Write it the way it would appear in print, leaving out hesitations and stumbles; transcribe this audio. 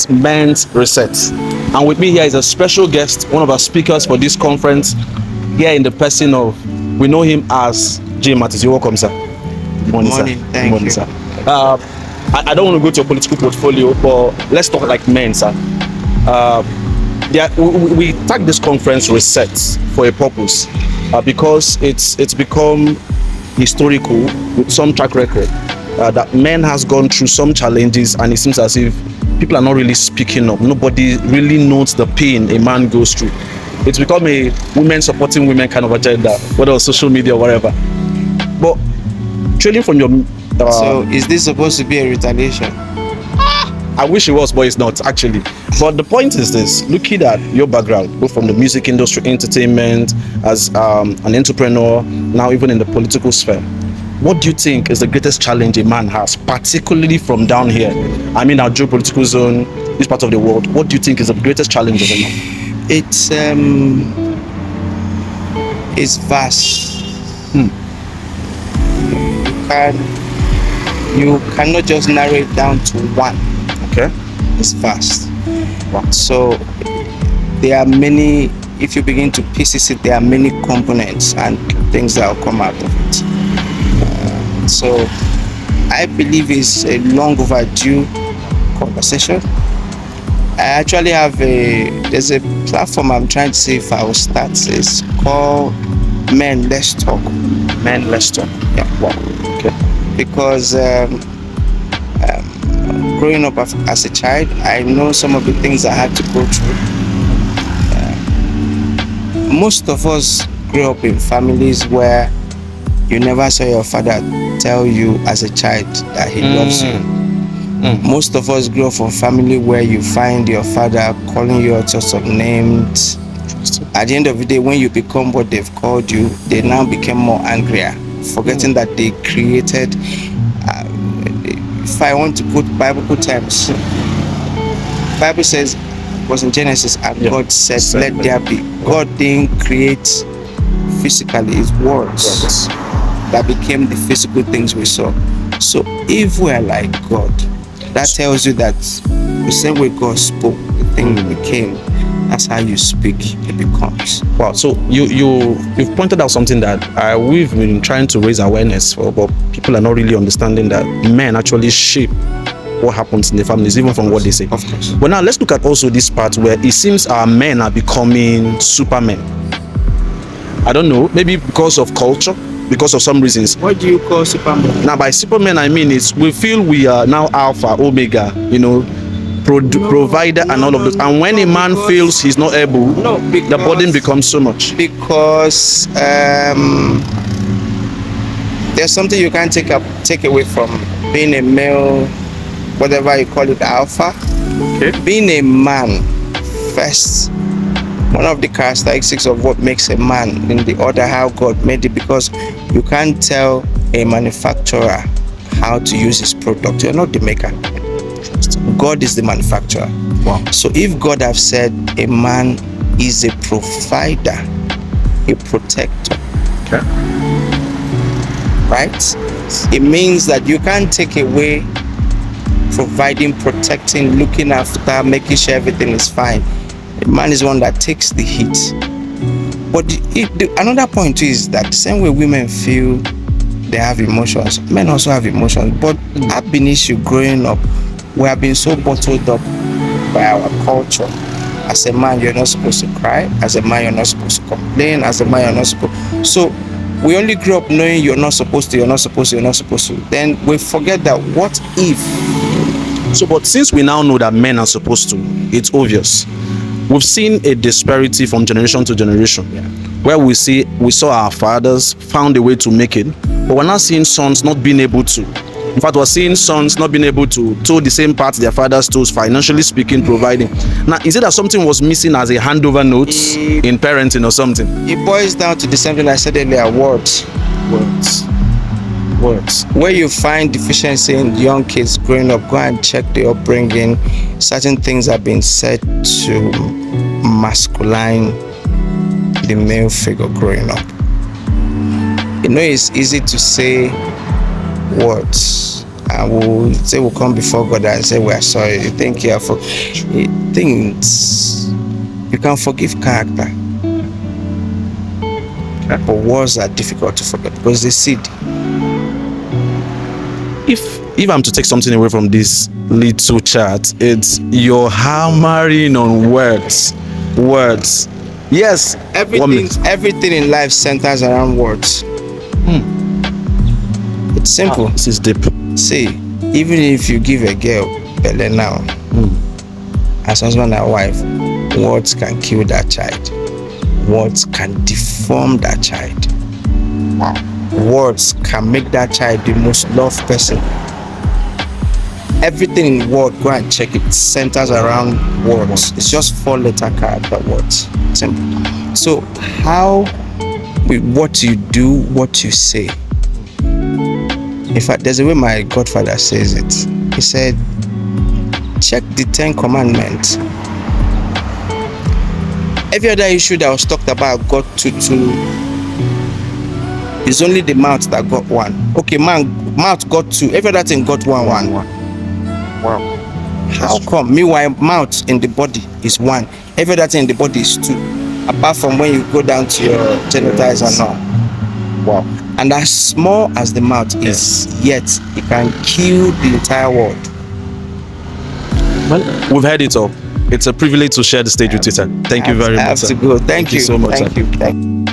Men's Reset. And with me here is a special guest, one of our speakers for this conference, here in the person of, we know him as J. Mattis. You're welcome, sir. Good morning, sir. Good morning, sir. I don't want to go to your political portfolio, but let's talk like men, sir. We tag this conference Reset for a purpose, because it's become historical with some track record that men has gone through some challenges, and it seems as if people are not really speaking up. Nobody really knows the pain a man goes through. It's become a women supporting women kind of agenda, whether on social media or whatever. But trailing from your so is this supposed to be a retaliation? I wish it was, but it's not actually. But the point is this: looking at your background, both from the music industry, entertainment, as an entrepreneur, now even in the political sphere, what do you think is the greatest challenge a man has, particularly from down here? I mean, our geopolitical zone, this part of the world. What do you think is the greatest challenge of a man? It's vast. You cannot just narrow it down to one. Okay. It's vast. Wow. So there are many. If you begin to pieces it, there are many components and things that will come out of it. So I believe it's a long overdue conversation. I actually have there's a platform I'm trying to see if I will start. It's called Men Let's Talk. Men Let's Talk. Yeah. Wow. Okay. Because growing up as a child, I know some of the things I had to go through. Most of us grew up in families where you never saw your father tell you as a child that he loves you. Most of us grew up from family where you find your father calling you all sorts of names. At the end of the day, when you become what they've called you, they now become more angrier, forgetting that they created, if I want to put biblical terms, Bible says, it was in Genesis, and God said, let there be. God didn't create physically, his words that became the physical things we saw. So if we are like God, that tells you that the same way God spoke, the thing became. That's how you speak, it becomes. Wow. So you've pointed out something that we've been trying to raise awareness for, but people are not really understanding that men actually shape what happens in the families, even from what they say. Of course. But now let's look at also this part where it seems our men are becoming supermen. I don't know, maybe because of culture, because of some reasons. What do you call superman? Now by supermen I mean we feel we are now alpha, omega, provider and all of those. And when a man feels he's not able, the burden becomes so much. Because there's something you can't take away from being a male, whatever you call it, alpha. Okay. Being a man, first, one of the characteristics of what makes a man in the order how God made it, because you can't tell a manufacturer how to use his product. You're not the maker. God is the manufacturer. Wow. So if God have said a man is a provider, a protector, okay, right? It means that you can't take away providing, protecting, looking after, making sure everything is fine. A man is one that takes the heat. But another point is that the same way women feel they have emotions, men also have emotions. But I've been issue growing up. We have been so bottled up by our culture. As a man, you're not supposed to cry. As a man, you're not supposed to complain. As a man, you're not supposed. So we only grew up knowing you're not supposed to, you're not supposed to, you're not supposed to. Then we forget that what if? So, but since we now know that men are supposed to, it's obvious. We've seen a disparity from generation to generation, where we saw our fathers found a way to make it, but we're now seeing sons not being able to. In fact, we're seeing sons not being able to toe the same path their fathers toes, financially speaking, providing. Now, is it that something was missing as a handover note in parenting or something? It boils down to the same thing I said earlier, words. Where you find deficiency in young kids growing up, go and check the upbringing. Certain things have been said to masculine the male figure growing up. It's easy to say words and we'll say we'll come before God and say we are sorry. You think you are for things you can forgive character, but words are difficult to forget because they seed. If I'm to take something away from this little chat, it's you're hammering on words. Yes, Everything in life centers around words. It's simple. This is deep. See, even if you give a girl belly now, as husband and wife, words can kill that child. Words can deform that child. Words can make that child the most loved person. Everything in word, go and check it, centers around words. It's just 4-letter character words. Simple. So how, with what you do, what you say. In fact, there's a way my godfather says it. He said, check the 10 commandments. Every other issue that was talked about got to 2. It's only the mouth that got 1. Okay, mouth got 2. Every other thing got 1. Wow. How come? Meanwhile, mouth in the body is 1. Every other thing in the body is 2. Apart from when you go down to your genitals and all. Wow. And as small as the mouth is, yet it can kill the entire world. Well, we've heard it all. It's a privilege to share the stage with you, sir. Thank you very much. I have to go. Thank you so much. Thank you.